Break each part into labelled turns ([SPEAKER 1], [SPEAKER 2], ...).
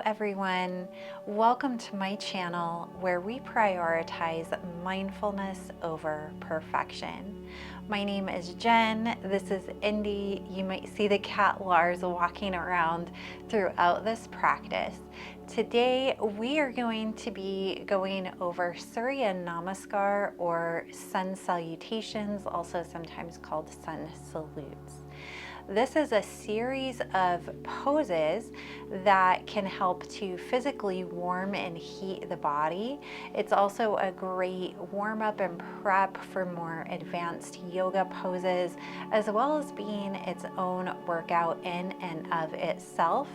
[SPEAKER 1] everyone. Welcome to my channel where we prioritize mindfulness over perfection. My name is Jen. This is Indy. You might see the cat Lars walking around throughout this practice. Today we are going to be going over Surya Namaskar or sun salutations, also sometimes called sun salutes. This is a series of poses that can help to physically warm and heat the body. It's also a great warm up and prep for more advanced yoga poses, as well as being its own workout in and of itself.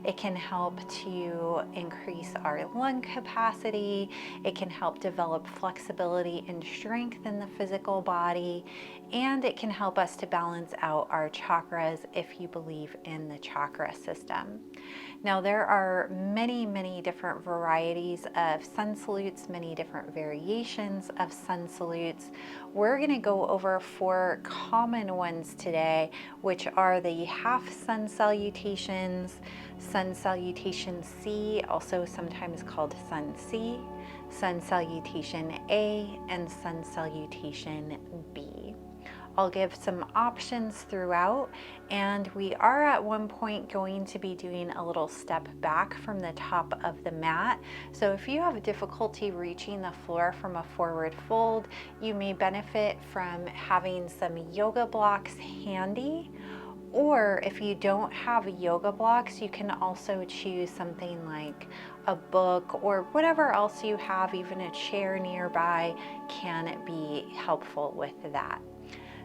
[SPEAKER 1] It can help to increase our lung capacity. It can help develop flexibility and strength in the physical body, and it can help us to balance out our chakras if you believe in the chakra system. Now, there are many different varieties of sun salutes, many different variations of sun salutes. We're going to go over 4 common ones today, which are the half sun salutations, sun salutation C, also sometimes called sun C, sun salutation A, and sun salutation B. I'll give some options throughout, and we are at one point going to be doing a little step back from the top of the mat. So if you have difficulty reaching the floor from a forward fold, you may benefit from having some yoga blocks handy. Or if you don't have yoga blocks, you can also choose something like a book or whatever else you have. Even a chair nearby can be helpful with that.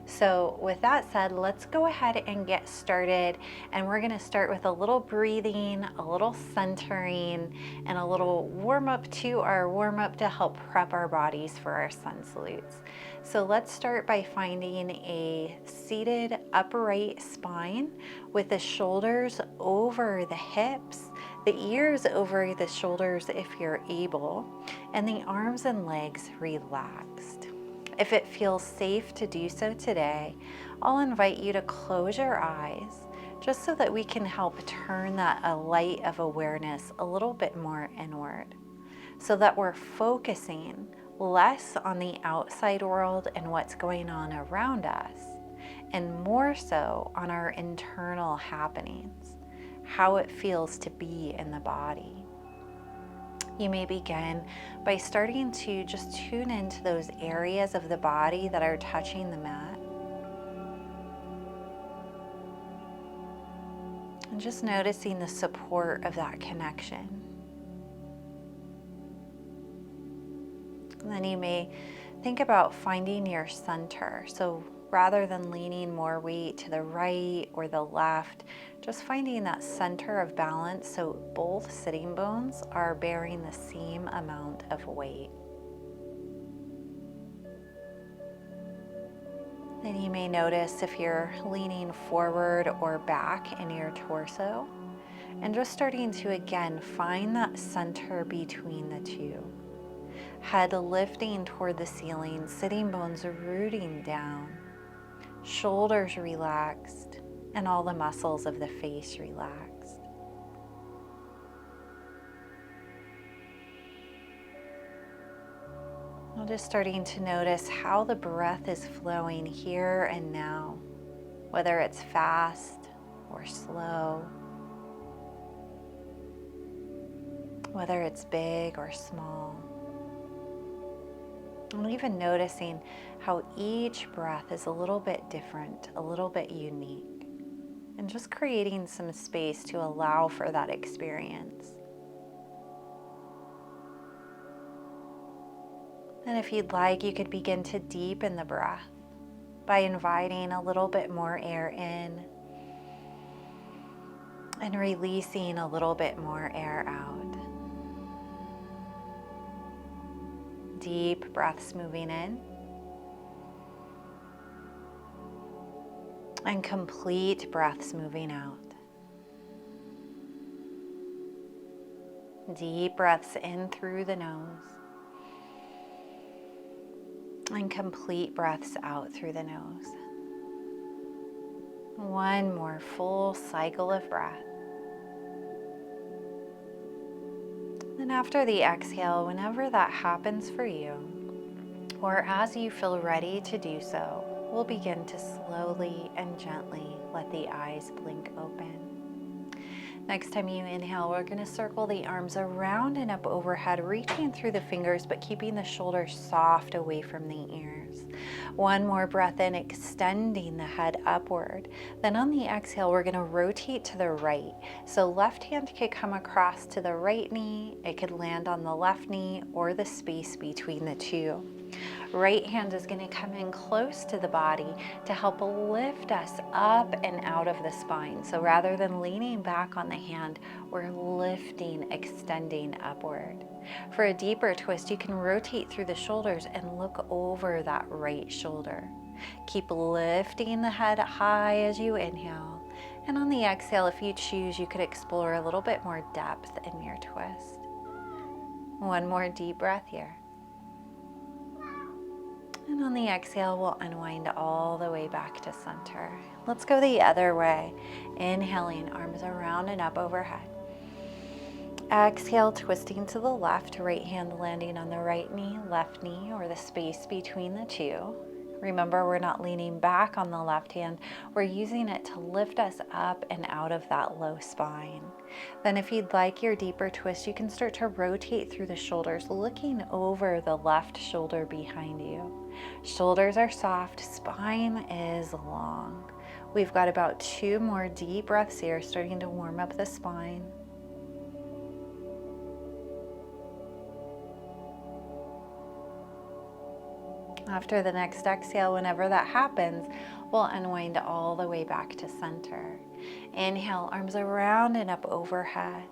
[SPEAKER 1] So with that said, let's go ahead and get started. And we're going to start with a little breathing, a little centering, and a little warm up to our warm up to help prep our bodies for our sun salutes. So let's start by finding a seated upright spine with the shoulders over the hips, the ears over the shoulders if you're able, and the arms and legs relaxed. If it feels safe to do so today, I'll invite you to close your eyes just so that we can help turn that light of awareness a little bit more inward, so that we're focusing less on the outside world and what's going on around us, and more so on our internal happenings, how it feels to be in the body. You may begin by starting to just tune into those areas of the body that are touching the mat. And just noticing the support of that connection. And then you may think about finding your center. So rather than leaning more weight to the right or the left, just finding that center of balance so both sitting bones are bearing the same amount of weight. Then you may notice if you're leaning forward or back in your torso, and just starting to again find that center between the two. Head lifting toward the ceiling, sitting bones rooting down, shoulders relaxed, and all the muscles of the face relaxed. I'm just starting to notice how the breath is flowing here and now, whether it's fast or slow, whether it's big or small. And even noticing how each breath is a little bit different, a little bit unique, and just creating some space to allow for that experience. And if you'd like, you could begin to deepen the breath by inviting a little bit more air in and releasing a little bit more air out. Deep breaths moving in and complete breaths moving out. Deep breaths in through the nose and complete breaths out through the nose. One more full cycle of breath. after the exhale, whenever that happens for you, or as you feel ready to do so, we'll begin to slowly and gently let the eyes blink open. Next time you inhale, we're going to circle the arms around and up overhead, reaching through the fingers, but keeping the shoulders soft away from the ears. One more breath in, extending the head upward. Then on the exhale, we're going to rotate to the right. So left hand could come across to the right knee. It could land on the left knee or the space between the two. Right hand is going to come in close to the body to help lift us up and out of the spine. So rather than leaning back on the hand, we're lifting, extending upward. For a deeper twist, you can rotate through the shoulders and look over that right shoulder. Keep lifting the head high as you inhale. And on the exhale, if you choose, you could explore a little bit more depth in your twist. One more deep breath here. And on the exhale, we'll unwind all the way back to center. Let's go the other way. Inhaling, arms around and up overhead. Exhale, twisting to the left, right hand landing on the right knee, left knee, or the space between the two. Remember, we're not leaning back on the left hand. We're using it to lift us up and out of that low spine. Then if you'd like your deeper twist, you can start to rotate through the shoulders, looking over the left shoulder behind you. Shoulders are soft, spine is long. We've got about 2 more deep breaths here, starting to warm up the spine. After the next exhale, whenever that happens, we'll unwind all the way back to center. Inhale, arms around and up overhead.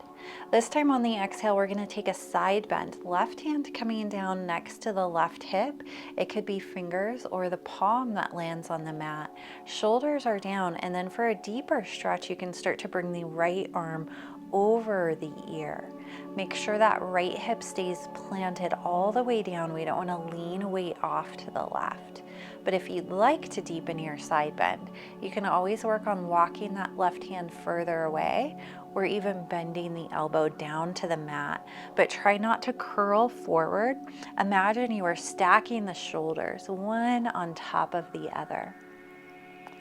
[SPEAKER 1] This time on the exhale, we're going to take a side bend. Left hand coming down next to the left hip. It could be fingers or the palm that lands on the mat. Shoulders are down, and then for a deeper stretch, you can start to bring the right arm over the ear. Make sure that right hip stays planted all the way down. We don't want to lean weight off to the left. But if you'd like to deepen your side bend, you can always work on walking that left hand further away, or even bending the elbow down to the mat. But try not to curl forward. Imagine you are stacking the shoulders, one on top of the other.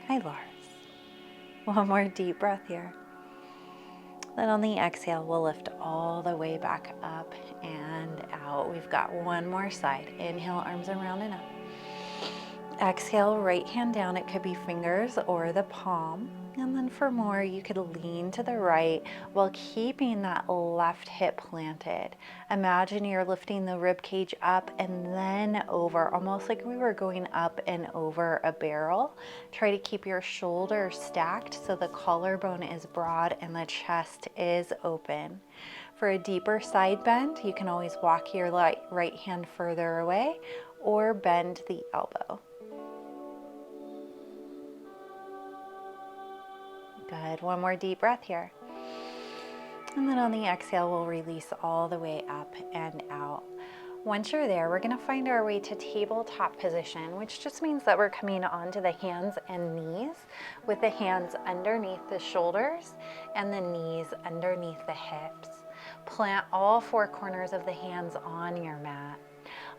[SPEAKER 1] Hi, Lars. One more deep breath here. Then on the exhale, we'll lift all the way back up and out. We've got one more side. Inhale, arms around and up. Exhale, right hand down. It could be fingers or the palm. And then for more, you could lean to the right while keeping that left hip planted. Imagine you're lifting the rib cage up and then over, almost like we were going up and over a barrel. Try to keep your shoulders stacked so the collarbone is broad and the chest is open. For a deeper side bend, you can always walk your right hand further away or bend the elbow. Good. One more deep breath here. And then on the exhale, we'll release all the way up and out. Once you're there, we're going to find our way to tabletop position, which just means that we're coming onto the hands and knees with the hands underneath the shoulders and the knees underneath the hips. Plant all 4 corners of the hands on your mat.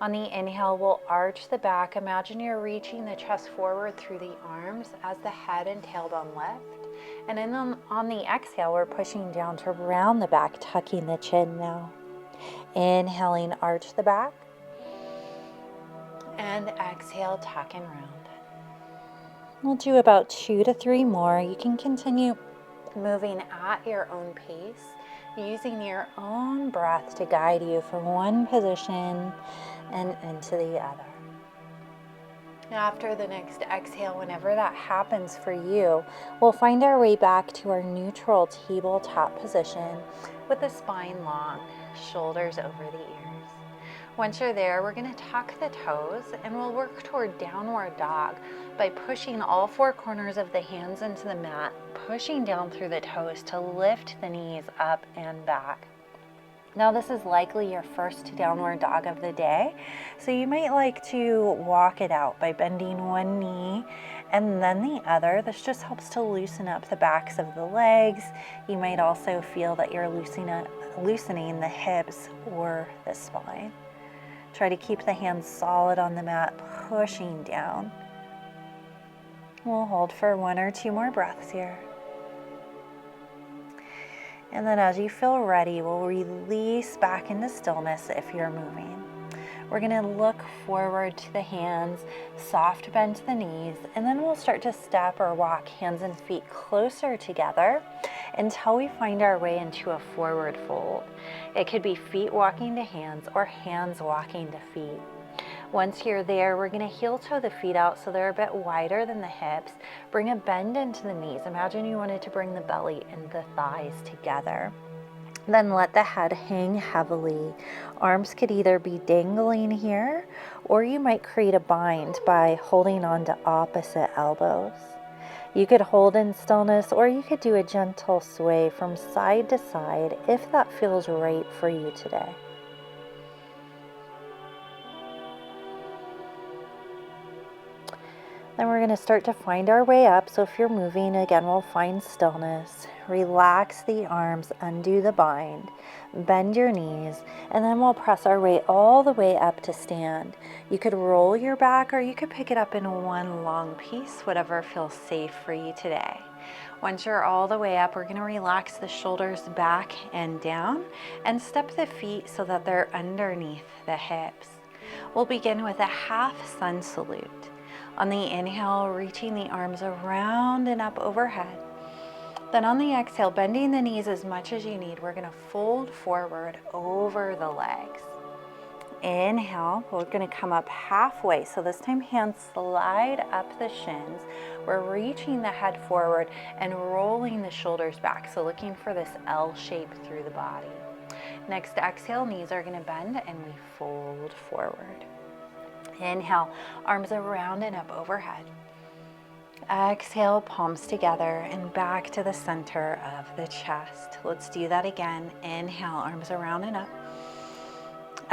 [SPEAKER 1] On the inhale, we'll arch the back. Imagine you're reaching the chest forward through the arms as the head and tailbone lift. And then on the exhale, we're pushing down to round the back, tucking the chin now. Inhaling, arch the back. And exhale, tuck and round. We'll do about 2 to 3 more. You can continue moving at your own pace, using your own breath to guide you from one position and into the other. After the next exhale, whenever that happens for you, we'll find our way back to our neutral tabletop position with the spine long, shoulders over the ears. Once you're there, we're going to tuck the toes and we'll work toward downward dog by pushing all 4 corners of the hands into the mat, pushing down through the toes to lift the knees up and back. Now this is likely your first downward dog of the day, so you might like to walk it out by bending one knee and then the other. This just helps to loosen up the backs of the legs. You might also feel that you're loosening loosening the hips or the spine. Try to keep the hands solid on the mat, pushing down. We'll hold for 1 or 2 more breaths here. And then as you feel ready, we'll release back into stillness if you're moving. We're going to look forward to the hands, soft bend to the knees, and then we'll start to step or walk hands and feet closer together until we find our way into a forward fold. It could be feet walking to hands or hands walking to feet. Once you're there, we're going to heel toe the feet out so they're a bit wider than the hips. Bring a bend into the knees. Imagine you wanted to bring the belly and the thighs together. Then let the head hang heavily. Arms could either be dangling here, or you might create a bind by holding on to opposite elbows. You could hold in stillness, or you could do a gentle sway from side to side if that feels right for you today. Then we're going to start to find our way up. So if you're moving, again, we'll find stillness. Relax the arms, undo the bind, bend your knees, and then we'll press our way all the way up to stand. You could roll your back or you could pick it up in one long piece, whatever feels safe for you today. Once you're all the way up, we're going to relax the shoulders back and down and step the feet so that they're underneath the hips. We'll begin with a half sun salute. On the inhale, reaching the arms around and up overhead. Then on the exhale, bending the knees as much as you need, we're going to fold forward over the legs. Inhale, we're going to come up halfway. So this time, hands slide up the shins. We're reaching the head forward and rolling the shoulders back. So looking for this L shape through the body. Next exhale, knees are going to bend and we fold forward. Inhale, arms around and up overhead. Exhale, palms together and back to the center of the chest. Let's do that again. Inhale, arms around and up.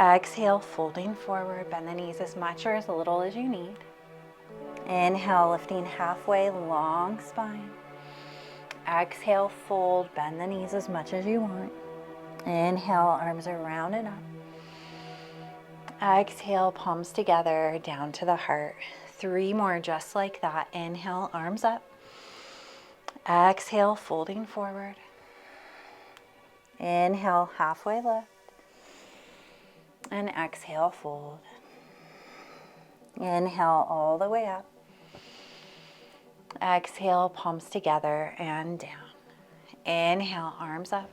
[SPEAKER 1] Exhale, folding forward. Bend the knees as much or as little as you need. Inhale, lifting halfway, long spine. Exhale, fold. Bend the knees as much as you want. Inhale, arms around and up. Exhale, palms together, down to the heart. 3 more just like that. Inhale, arms up. Exhale, folding forward. Inhale, halfway lift. And exhale, fold. Inhale, all the way up. Exhale, palms together and down. Inhale, arms up.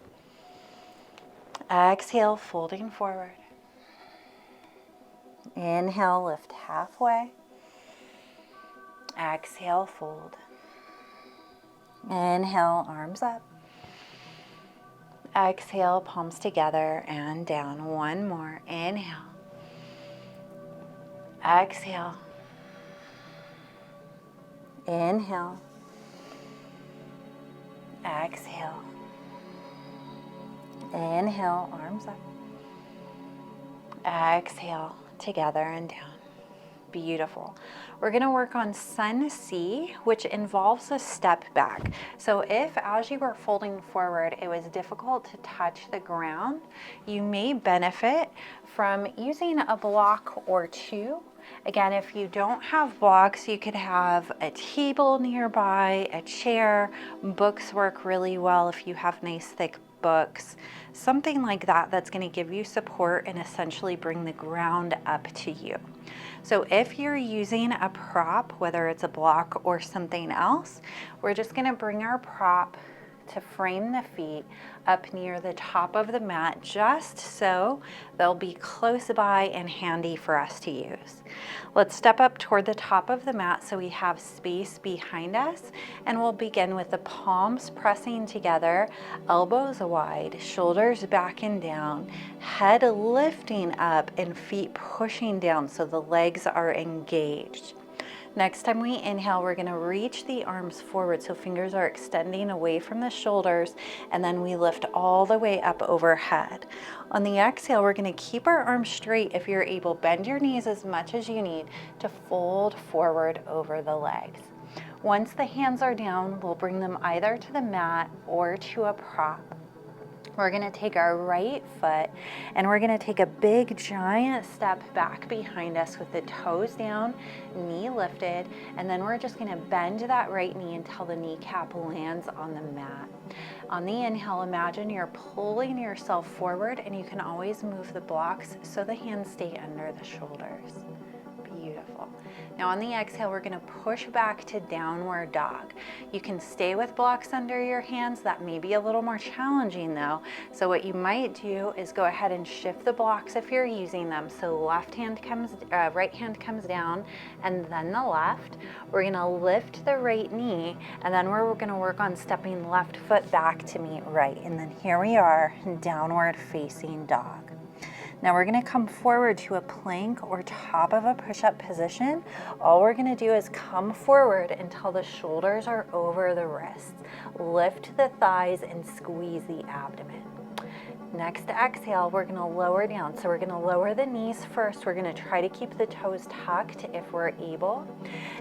[SPEAKER 1] Exhale, folding forward. Inhale, lift halfway. Exhale, fold. Inhale, arms up. Exhale, palms together and down. 1 more. Inhale. Exhale. Inhale. Exhale. Inhale, arms up. Exhale, together and down. Beautiful. We're going to work on Sun C, which involves a step back. So if as you were folding forward, it was difficult to touch the ground, you may benefit from using a block or 2. Again, if you don't have blocks, you could have a table nearby, a chair. Books work really well if you have nice thick books, something like that that's going to give you support and essentially bring the ground up to you. So if you're using a prop, whether it's a block or something else, we're just going to bring our prop to frame the feet up near the top of the mat, just so they'll be close by and handy for us to use. Let's step up toward the top of the mat so we have space behind us, and we'll begin with the palms pressing together, elbows wide, shoulders back and down, head lifting up and feet pushing down so the legs are engaged. Next time we inhale, we're going to reach the arms forward so fingers are extending away from the shoulders, and then we lift all the way up overhead. On the exhale, we're going to keep our arms straight if you're able. Bend your knees as much as you need to fold forward over the legs. Once the hands are down, we'll bring them either to the mat or to a prop. We're gonna take our right foot and we're gonna take a big giant step back behind us with the toes down, knee lifted, and then we're just gonna bend that right knee until the kneecap lands on the mat. On the inhale, imagine you're pulling yourself forward, and you can always move the blocks so the hands stay under the shoulders. Beautiful. Now on the exhale, we're gonna push back to downward dog. You can stay with blocks under your hands. That may be a little more challenging though. So what you might do is go ahead and shift the blocks if you're using them. So right hand comes down, and then the left. We're gonna lift the right knee, and then we're gonna work on stepping left foot back to meet right. And then here we are, downward facing dog. Now we're gonna come forward to a plank or top of a push-up position. All we're gonna do is come forward until the shoulders are over the wrists. Lift the thighs and squeeze the abdomen. Next exhale, we're gonna lower down. So we're gonna lower the knees first. We're gonna try to keep the toes tucked if we're able.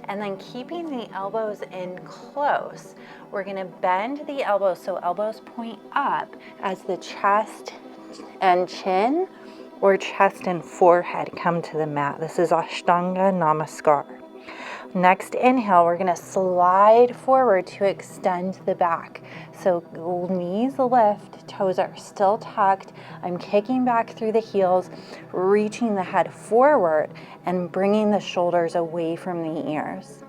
[SPEAKER 1] And then keeping the elbows in close, we're gonna bend the elbows so elbows point up as the chest and chin or chest and forehead come to the mat. This is Ashtanga Namaskar. Next inhale, we're gonna slide forward to extend the back. So knees lift, toes are still tucked. I'm kicking back through the heels, reaching the head forward and bringing the shoulders away from the ears.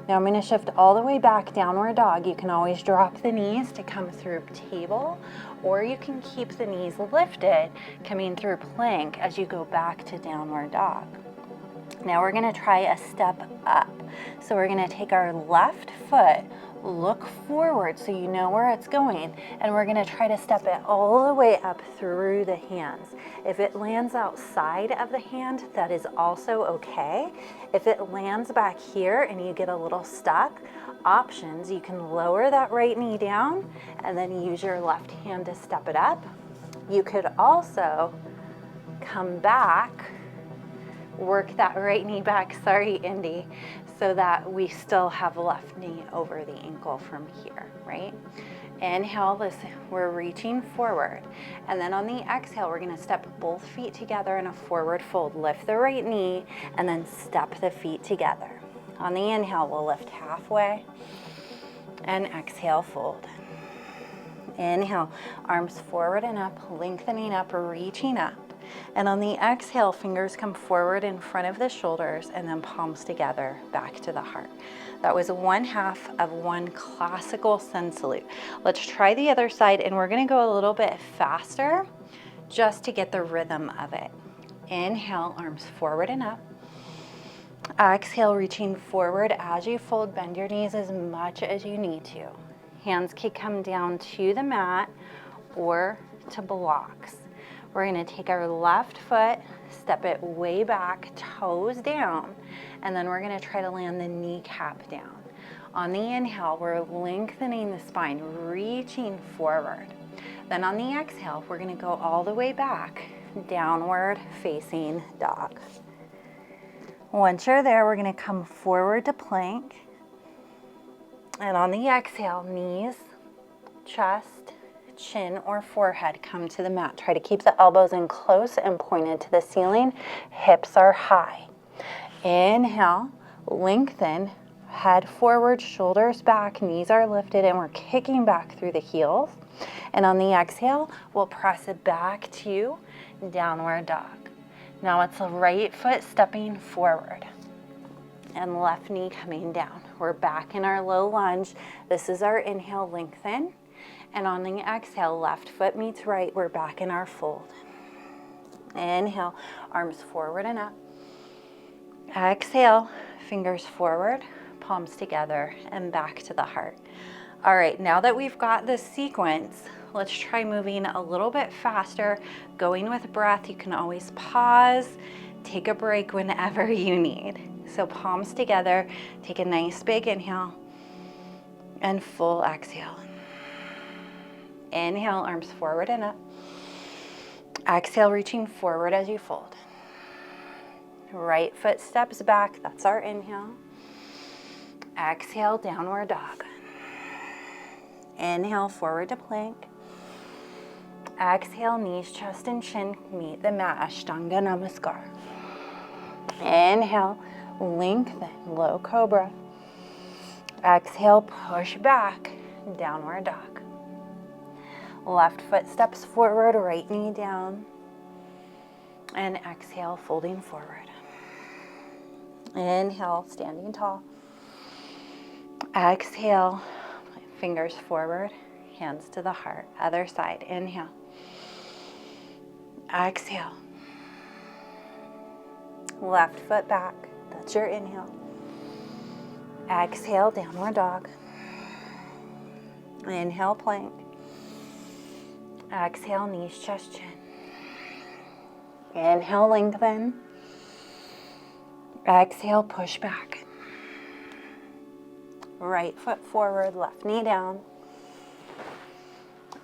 [SPEAKER 1] Now I'm gonna shift all the way back, downward dog. You can always drop the knees to come through table, or you can keep the knees lifted, coming through plank as you go back to downward dog. Now we're gonna try a step up. So we're gonna take our left foot, look forward so you know where it's going, and we're gonna try to step it all the way up through the hands. If it lands outside of the hand, that is also okay. If it lands back here and you get a little stuck, options, you can lower that right knee down and then use your left hand to step it up. You could also come back, work that right knee back, sorry Indy, so that we still have left knee over the ankle from here, right? Inhale, listen, we're reaching forward. And then on the exhale, we're gonna step both feet together in a forward fold. Lift the right knee and then step the feet together. On the inhale, we'll lift halfway and exhale, fold. Inhale, arms forward and up, lengthening up, reaching up. And on the exhale, fingers come forward in front of the shoulders and then palms together back to the heart. That was one half of one classical sun salute. Let's try the other side, and we're gonna go a little bit faster just to get the rhythm of it. Inhale, arms forward and up. Exhale, reaching forward as you fold, bend your knees as much as you need to. Hands can come down to the mat or to blocks. We're gonna take our left foot, step it way back, toes down, and then we're gonna try to land the kneecap down. On the inhale, we're lengthening the spine, reaching forward. Then on the exhale, we're gonna go all the way back, downward facing dog. Once you're there, we're gonna come forward to plank. And on the exhale, knees, chest, chin or forehead come to the mat. Try to keep the elbows in close and pointed to the ceiling. Hips are high. Inhale, lengthen, head forward, shoulders back, knees are lifted, and we're kicking back through the heels. And on the exhale, we'll press it back to downward dog. Now it's the right foot stepping forward and left knee coming down. We're back in our low lunge. This is our inhale, lengthen. And on the exhale, left foot meets right, we're back in our fold. Inhale, arms forward and up. Exhale, fingers forward, palms together, and back to the heart. All right, now that we've got this sequence, let's try moving a little bit faster, going with breath. You can always pause, take a break whenever you need. So palms together, take a nice big inhale, and full exhale. Inhale, arms forward and up. Exhale, reaching forward as you fold. Right foot steps back, that's our inhale. Exhale, downward dog. Inhale, forward to plank. Exhale, knees, chest, and chin meet the mat, Ashtanga Namaskar. Inhale, lengthen, low cobra. Exhale, push back, downward dog. Left foot steps forward, right knee down. And exhale, folding forward. Inhale, standing tall. Exhale, fingers forward, hands to the heart. Other side, inhale. Exhale. Left foot back, that's your inhale. Exhale, downward dog. Inhale, plank. Exhale, knees, chest, chin. Inhale, lengthen. Exhale, push back. Right foot forward, left knee down.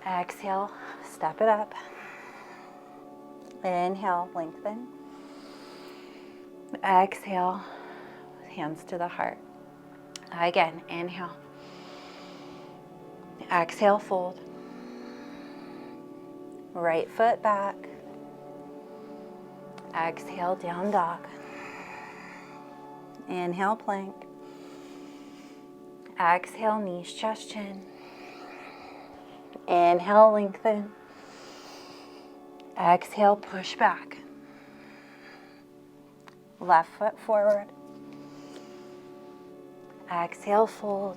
[SPEAKER 1] Exhale, step it up. Inhale, lengthen. Exhale, hands to the heart. Again, inhale. Exhale, fold. Right foot back. Exhale, down dog. Inhale, plank. Exhale, knees, chest, chin. Inhale, lengthen. Exhale, push back. Left foot forward. Exhale, fold.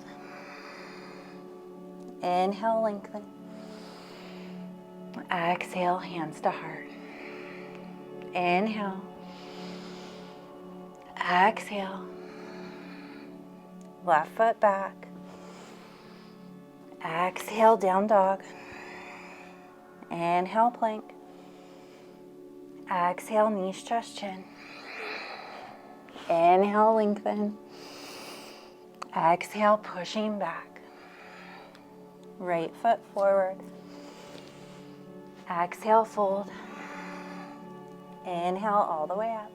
[SPEAKER 1] Inhale, lengthen. Exhale, hands to heart. Inhale. Exhale. Left foot back. Exhale, down dog. Inhale, plank. Exhale, knees, chest, chin. Inhale, lengthen. Exhale, pushing back. Right foot forward. Exhale, fold. Inhale, all the way up.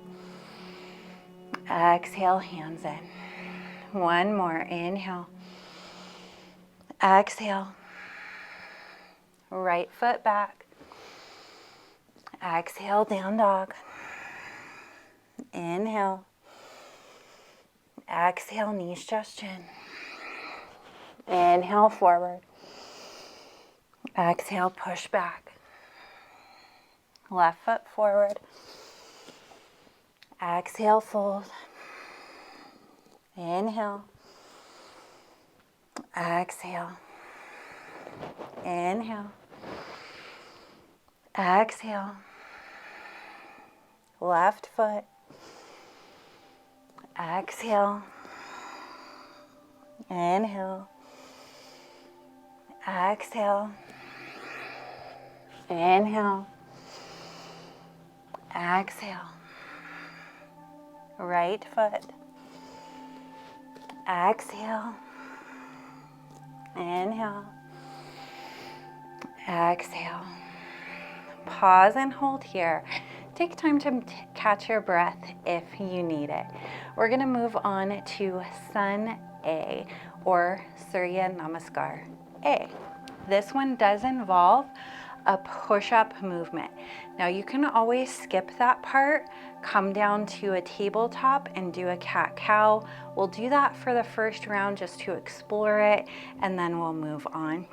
[SPEAKER 1] Exhale, hands in. One more, inhale. Exhale. Right foot back. Exhale, down dog. Inhale. Exhale, knees, chest, chin. Inhale, forward. Exhale, push back. Left foot forward. Exhale, fold. Inhale. Exhale. Inhale. Exhale. Left foot. Exhale. Inhale. Exhale. Inhale. Exhale. Right foot. Exhale. Inhale. Exhale. Pause and hold here. Take time to catch your breath if you need it. We're going to move on to Sun A, or Surya Namaskar A. This one does involve a push-up movement. Now you can always skip that part, come down to a tabletop and do a cat-cow. We'll do that for the first round just to explore it, and then we'll move on.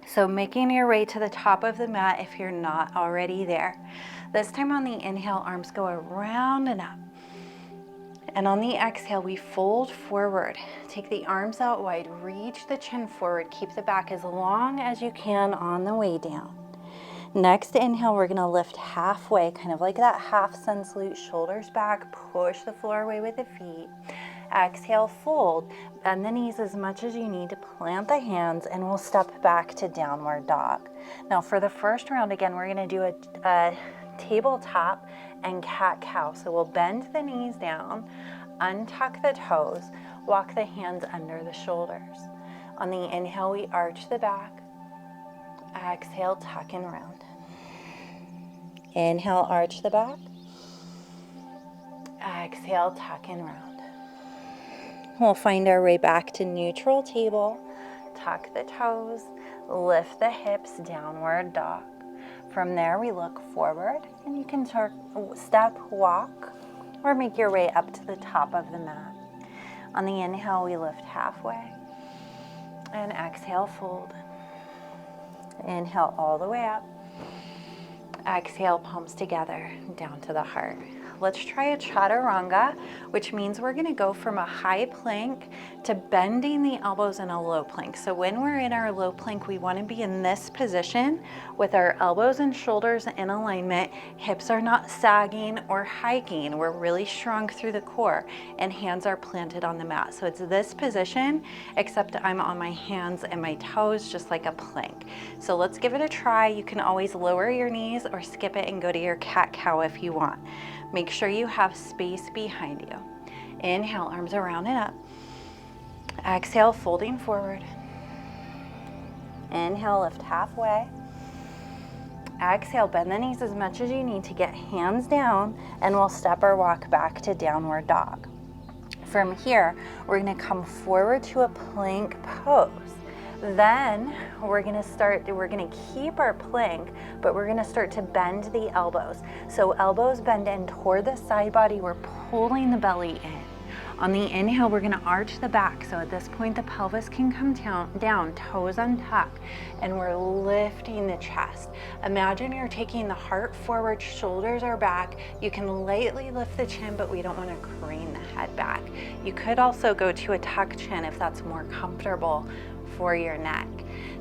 [SPEAKER 1] So making your way to the top of the mat if you're not already there. This time on the inhale, arms go around and up. And on the exhale, we fold forward. Take the arms out wide, reach the chin forward, keep the back as long as you can on the way down. Next inhale, we're gonna lift halfway, kind of like that half sun salute, shoulders back, push the floor away with the feet. Exhale, fold, bend the knees as much as you need to plant the hands, and we'll step back to downward dog. Now for the first round, again, we're gonna do a tabletop and cat-cow. So we'll bend the knees down, untuck the toes, walk the hands under the shoulders. On the inhale, we arch the back. Exhale, tuck and round. Inhale, arch the back. Exhale, tuck and round. We'll find our way back to neutral table. Tuck the toes, lift the hips, downward dog. From there, we look forward, and you can step, walk, or make your way up to the top of the mat. On the inhale, we lift halfway, and exhale, fold. Inhale all the way up. Exhale, palms together, down to the heart. Let's try a chaturanga, which means we're gonna go from a high plank to bending the elbows in a low plank. So when we're in our low plank, we wanna be in this position with our elbows and shoulders in alignment. Hips are not sagging or hiking. We're really strong through the core, and hands are planted on the mat. So it's this position, except I'm on my hands and my toes, just like a plank. So let's give it a try. You can always lower your knees or skip it and go to your cat-cow if you want. Make sure you have space behind you. Inhale, arms around and up. Exhale, folding forward. Inhale, lift halfway. Exhale, bend the knees as much as you need to get hands down, and we'll step or walk back to downward dog. From here, we're gonna come forward to a plank pose. Then we're gonna keep our plank, but we're gonna start to bend the elbows. So elbows bend in toward the side body, we're pulling the belly in. On the inhale, we're gonna arch the back. So at this point, the pelvis can come down, toes untuck, and we're lifting the chest. Imagine you're taking the heart forward, shoulders are back. You can lightly lift the chin, but we don't wanna crane the head back. You could also go to a tuck chin if that's more comfortable for your neck.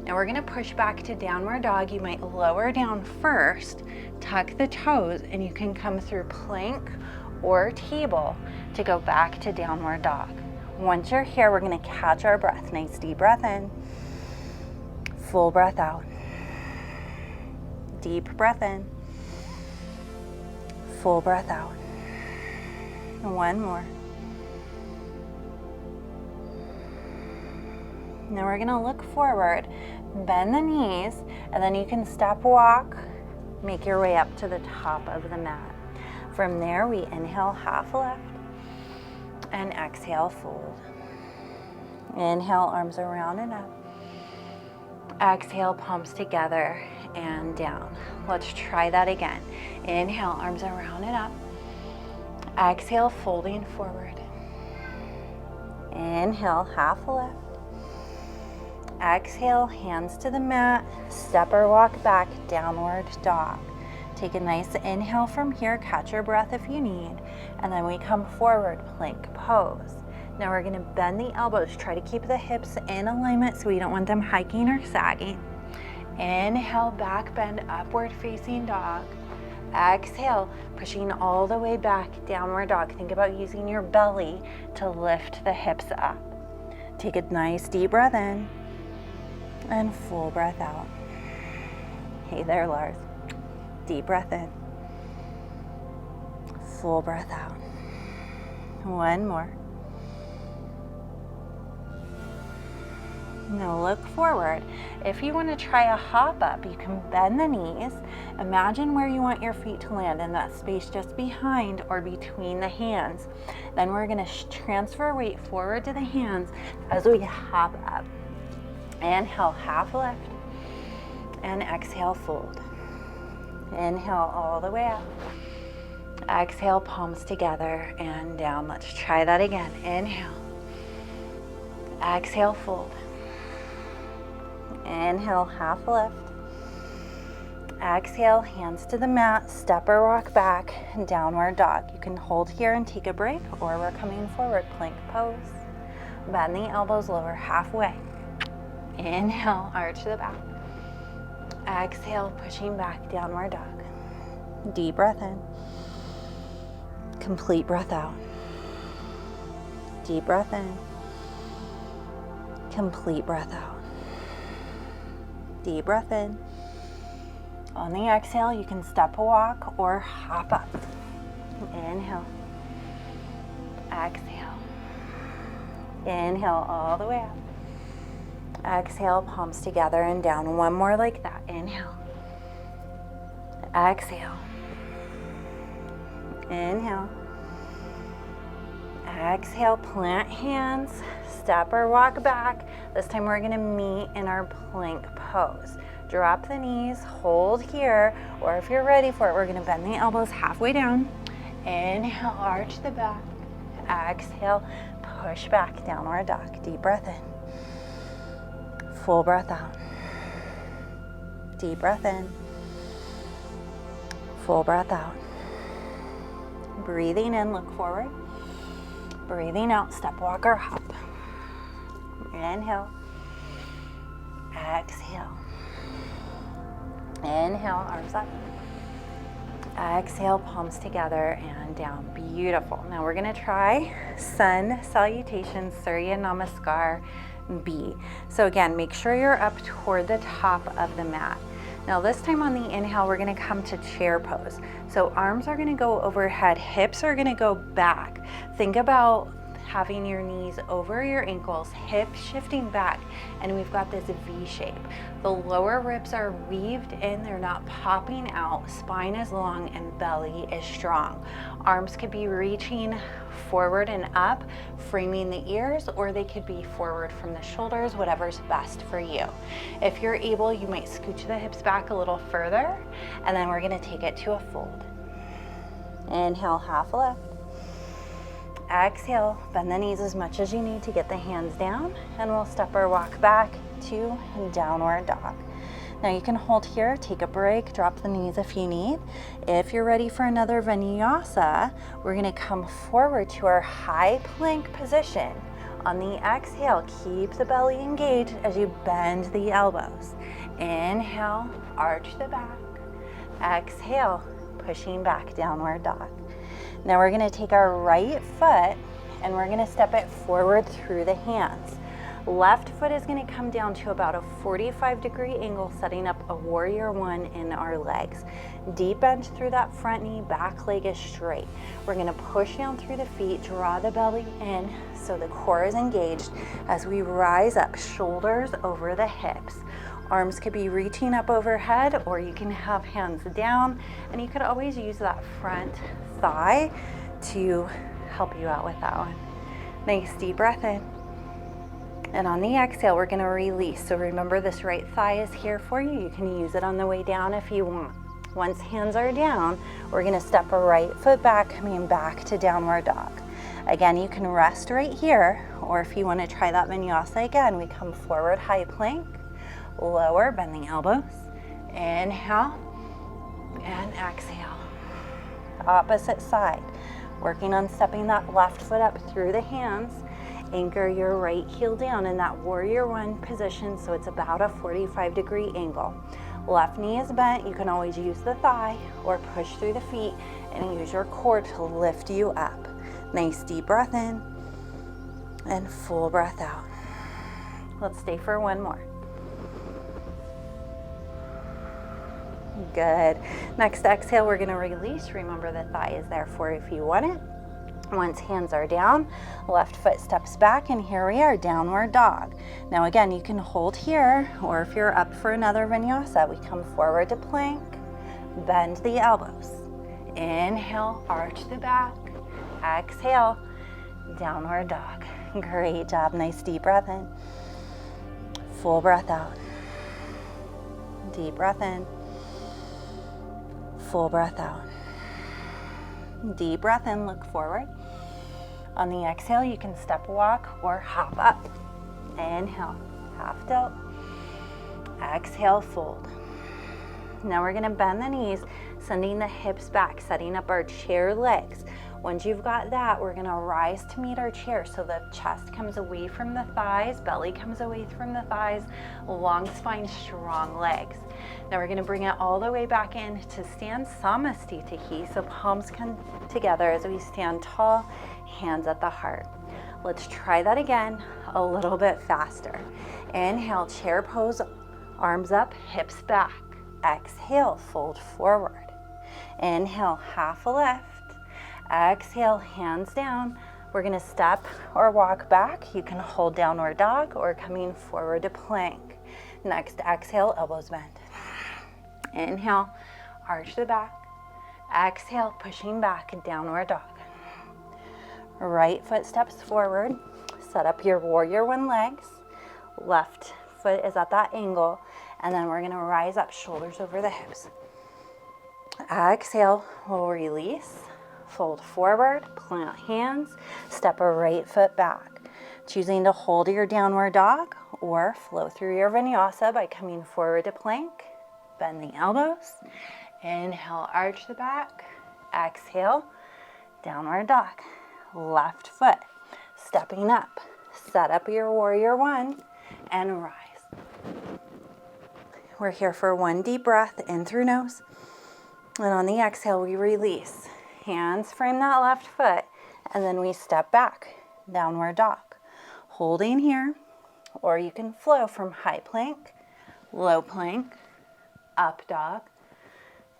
[SPEAKER 1] Now we're gonna push back to downward dog. You might lower down first, tuck the toes, and you can come through plank or table to go back to downward dog. Once you're here, we're gonna catch our breath. Nice deep breath in, full breath out. Deep breath in, full breath out. One more. Now we're gonna look forward, bend the knees, and then you can step walk, make your way up to the top of the mat. From there, we inhale half left, and exhale, fold. Inhale, arms around and up. Exhale, palms together and down. Let's try that again. Inhale, arms around and up. Exhale, folding forward. Inhale, half left. Exhale, hands to the mat, step or walk back, downward dog. Take a nice inhale from here, catch your breath if you need, and then we come forward, plank pose. Now we're gonna bend the elbows, try to keep the hips in alignment so we don't want them hiking or sagging. Inhale, back bend, upward facing dog. Exhale, pushing all the way back, downward dog. Think about using your belly to lift the hips up. Take a nice deep breath in, and full breath out. Hey there, Lars. Deep breath in. Full breath out. One more. Now look forward. If you want to try a hop up, you can bend the knees. Imagine where you want your feet to land in that space just behind or between the hands. Then we're going to transfer weight forward to the hands as we hop up. Inhale, half lift, and exhale, fold. Inhale all the way up. Exhale, palms together and down. Let's try that again. Inhale. Exhale, fold. Inhale, half lift. Exhale, hands to the mat, step or walk back, downward dog. You can hold here and take a break, or we're coming forward, plank pose. Bend the elbows, lower halfway. Inhale, arch the back. Exhale, pushing back, downward dog. Deep breath in. Complete breath out. Deep breath in. Complete breath out. Deep breath in. On the exhale, you can step a walk or hop up. Inhale. Exhale. Inhale all the way up. Exhale, palms together and down. One more like that. Inhale. Exhale. Inhale. Exhale, plant hands, step or walk back. This time we're gonna meet in our plank pose. Drop the knees, hold here, or if you're ready for it, we're gonna bend the elbows halfway down. Inhale, arch the back. Exhale, push back, downward dog. Deep breath in. Full breath out. Deep breath in. Full breath out. Breathing in, look forward. Breathing out, step, walk, or hop. Inhale. Exhale. Inhale, arms up. Exhale, palms together and down. Beautiful. Now we're gonna try Sun Salutations, Surya Namaskar B. So again, make sure you're up toward the top of the mat. Now this time on the inhale, we're gonna come to chair pose. So arms are gonna go overhead, hips are gonna go back. Think about having your knees over your ankles, hips shifting back, and we've got this V shape. The lower ribs are weaved in, they're not popping out. Spine is long and belly is strong. Arms could be reaching forward and up, framing the ears, or they could be forward from the shoulders, whatever's best for you. If you're able, you might scooch the hips back a little further, and then we're gonna take it to a fold. Inhale, half lift. Exhale, bend the knees as much as you need to get the hands down, and we'll step or walk back to downward dog. Now you can hold here, take a break, drop the knees if you need. If you're ready for another vinyasa, we're gonna come forward to our high plank position. On the exhale, keep the belly engaged as you bend the elbows. Inhale, arch the back. Exhale, pushing back, downward dog. Now we're gonna take our right foot and we're gonna step it forward through the hands. Left foot is gonna come down to about a 45-degree angle, setting up a warrior one in our legs. Deep bend through that front knee, back leg is straight. We're gonna push down through the feet, draw the belly in so the core is engaged as we rise up, shoulders over the hips. Arms could be reaching up overhead, or you can have hands down, and you could always use that front thigh to help you out with that one. Nice deep breath in. And on the exhale, we're gonna release. So remember, this right thigh is here for you. You can use it on the way down if you want. Once hands are down, we're gonna step a right foot back, coming back to downward dog. Again, you can rest right here, or if you wanna try that vinyasa again, we come forward, high plank, lower, bend the elbows. Inhale and exhale. Opposite side. Working on stepping that left foot up through the hands. Anchor your right heel down in that warrior one position, so it's about a 45-degree angle. Left knee is bent. You can always use the thigh or push through the feet and use your core to lift you up. Nice deep breath in and full breath out. Let's stay for one more. Good. Next exhale, we're gonna release. Remember, the thigh is there for if you want it. Once hands are down, left foot steps back, and here we are, downward dog. Now again, you can hold here, or if you're up for another vinyasa, we come forward to plank, bend the elbows. Inhale, arch the back. Exhale, downward dog. Great job. Nice deep breath in. Full breath out. Deep breath in. Full breath out. Deep breath in, look forward. On the exhale, you can step walk or hop up. Inhale, half tilt. Exhale, fold. Now we're gonna bend the knees, sending the hips back, setting up our chair legs. Once you've got that, we're gonna rise to meet our chair. So the chest comes away from the thighs, belly comes away from the thighs, long spine, strong legs. Now we're gonna bring it all the way back in to stand Samastitihi. So palms come together as we stand tall, hands at the heart. Let's try that again a little bit faster. Inhale, chair pose, arms up, hips back. Exhale, fold forward. Inhale, half a lift. Exhale, hands down. We're gonna step or walk back. You can hold downward dog or coming forward to plank. Next, exhale, elbows bend. Inhale, arch the back. Exhale, pushing back, downward dog. Right foot steps forward. Set up your warrior one legs. Left foot is at that angle. And then we're gonna rise up, shoulders over the hips. Exhale, we'll release, fold forward, plant hands, step a right foot back. Choosing to hold your downward dog or flow through your vinyasa by coming forward to plank. Bend the elbows. Inhale, arch the back. Exhale, downward dog. Left foot, stepping up. Set up your warrior one and rise. We're here for one deep breath in through nose. And on the exhale, we release. Hands frame that left foot, and then we step back, downward dog. Holding here, or you can flow from high plank, low plank, up dog,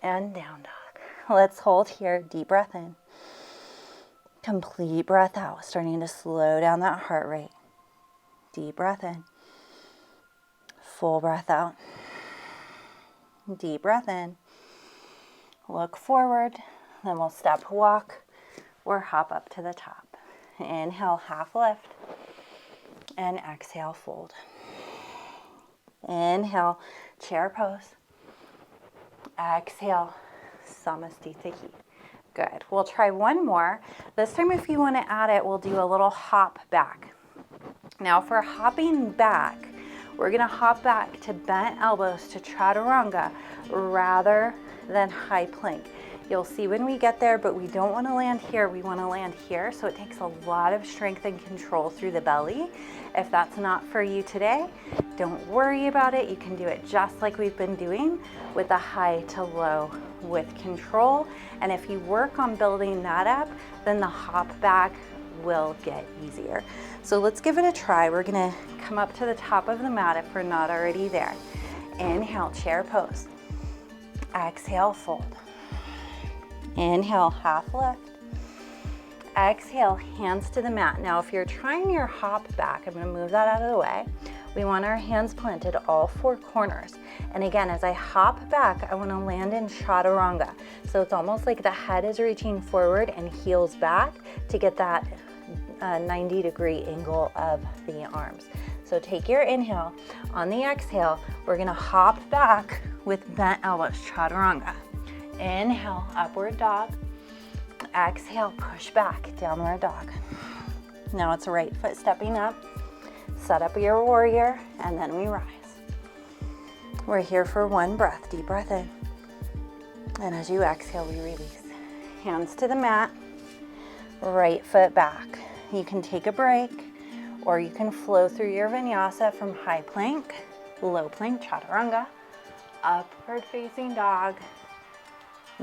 [SPEAKER 1] and down dog. Let's hold here, deep breath in. Complete breath out, starting to slow down that heart rate. Deep breath in. Full breath out. Deep breath in. Look forward, then we'll step, walk, or hop up to the top. Inhale, half lift, and exhale, fold. Inhale, chair pose. Exhale, Samastiti. Good. We'll try one more. This time, if you want to add it, we'll do a little hop back. Now, for hopping back, we're going to hop back to bent elbows to chaturanga rather than high plank. You'll see when we get there, but we don't want to land here. We want to land here. So it takes a lot of strength and control through the belly. If that's not for you today, don't worry about it. You can do it just like we've been doing with a high to low with control. And if you work on building that up, then the hop back will get easier. So let's give it a try. We're gonna come up to the top of the mat if we're not already there. Inhale, chair pose. Exhale, fold. Inhale, half lift. Exhale, hands to the mat. Now, if you're trying your hop back, I'm gonna move that out of the way. We want our hands planted all four corners. And again, as I hop back, I wanna land in chaturanga. So it's almost like the head is reaching forward and heels back to get that 90-degree angle of the arms. So take your inhale. On the exhale, we're gonna hop back with bent elbows, chaturanga. Inhale, upward dog. Exhale, push back, downward dog. Now it's right foot stepping up. Set up your warrior, and then we rise. We're here for one breath, deep breath in. And as you exhale, we release. Hands to the mat, right foot back. You can take a break, or you can flow through your vinyasa from high plank, low plank, chaturanga, upward facing dog,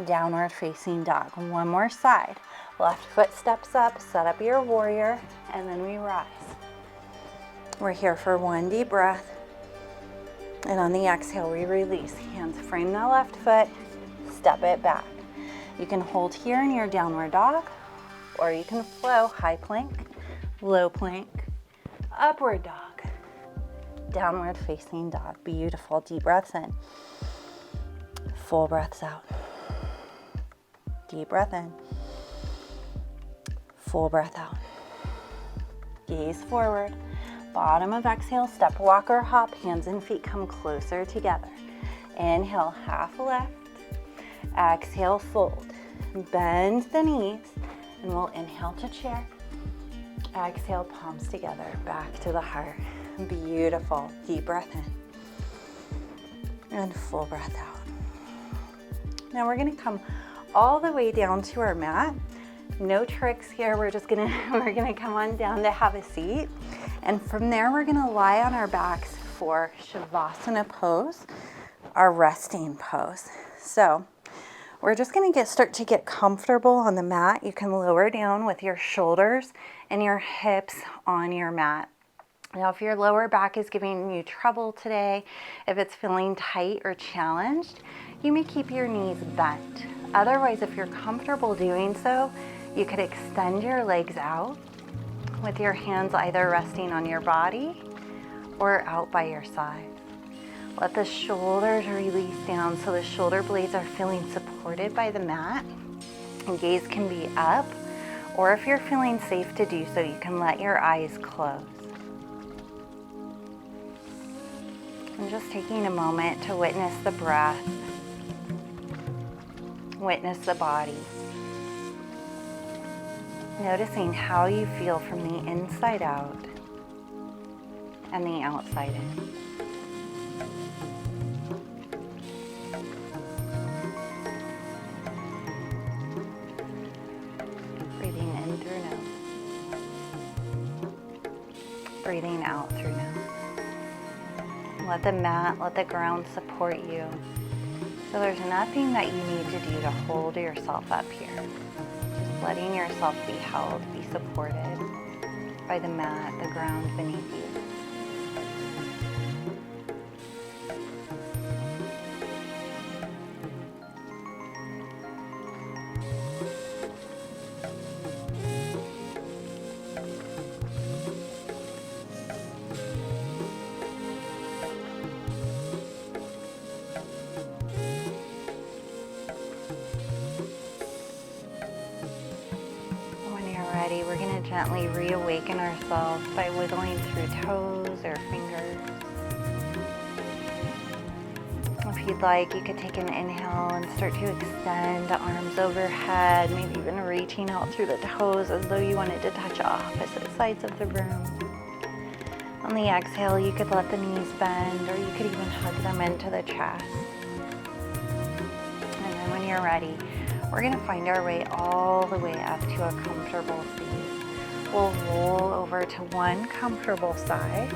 [SPEAKER 1] downward facing dog. One more side. Left foot steps up, set up your warrior, and then we rise. We're here for one deep breath. And on the exhale, we release. Hands frame the left foot, step it back. You can hold here in your downward dog, or you can flow high plank, low plank, upward dog, downward facing dog. Beautiful. Deep breaths in. Full breaths out. Deep breath in. Full breath out. Gaze forward. Bottom of exhale, step, walk, or hop. Hands and feet come closer together. Inhale, half lift. Exhale, fold. Bend the knees, and we'll inhale to chair. Exhale, palms together, back to the heart. Beautiful. Deep breath in. And full breath out. Now we're gonna come all the way down to our mat. No tricks here. We're gonna come on down to have a seat. And from there, we're gonna lie on our backs for Savasana pose, our resting pose. So we're just gonna start to get comfortable on the mat. You can lower down with your shoulders and your hips on your mat. Now, if your lower back is giving you trouble today, if it's feeling tight or challenged, you may keep your knees bent. Otherwise, if you're comfortable doing so, you could extend your legs out with your hands either resting on your body or out by your side. Let the shoulders release down so the shoulder blades are feeling supported by the mat. And gaze can be up, or if you're feeling safe to do so, you can let your eyes close. And just taking a moment to witness the breath, witness the body. Noticing how you feel from the inside out and the outside in. Breathing in through nose. Breathing out through nose. Let the mat, let the ground support you. So there's nothing that you need to do to hold yourself up here. Just letting yourself be held, be supported by the mat, the ground beneath you. Ready, we're going to gently reawaken ourselves by wiggling through toes or fingers. If you'd like, you could take an inhale and start to extend the arms overhead, maybe even reaching out through the toes as though you wanted to touch opposite sides of the room. On the exhale, you could let the knees bend, or you could even hug them into the chest. And then when you're ready, we're going to find our way all the way up to a comfortable seat. We'll roll over to one comfortable side,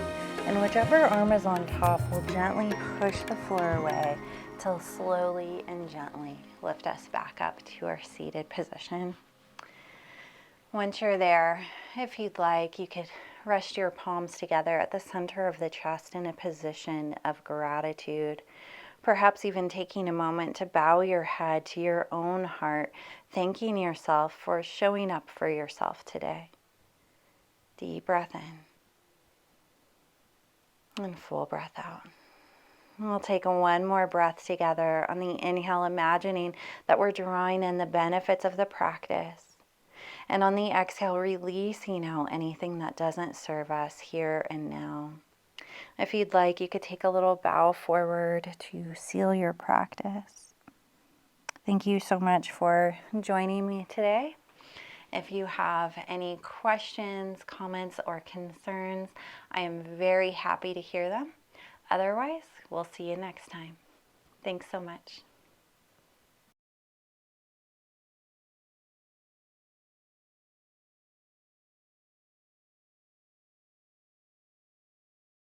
[SPEAKER 1] and whichever arm is on top will gently push the floor away till slowly and gently lift us back up to our seated position. Once you're there, if you'd like, you could rest your palms together at the center of the chest in a position of gratitude. Perhaps even taking a moment to bow your head to your own heart, thanking yourself for showing up for yourself today. Deep breath in and full breath out. We'll take one more breath together. On the inhale, imagining that we're drawing in the benefits of the practice. And on the exhale, releasing out anything that doesn't serve us here and now. If you'd like, you could take a little bow forward to seal your practice. Thank you so much for joining me today. If you have any questions, comments, or concerns, I am very happy to hear them. Otherwise, we'll see you next time. Thanks so much.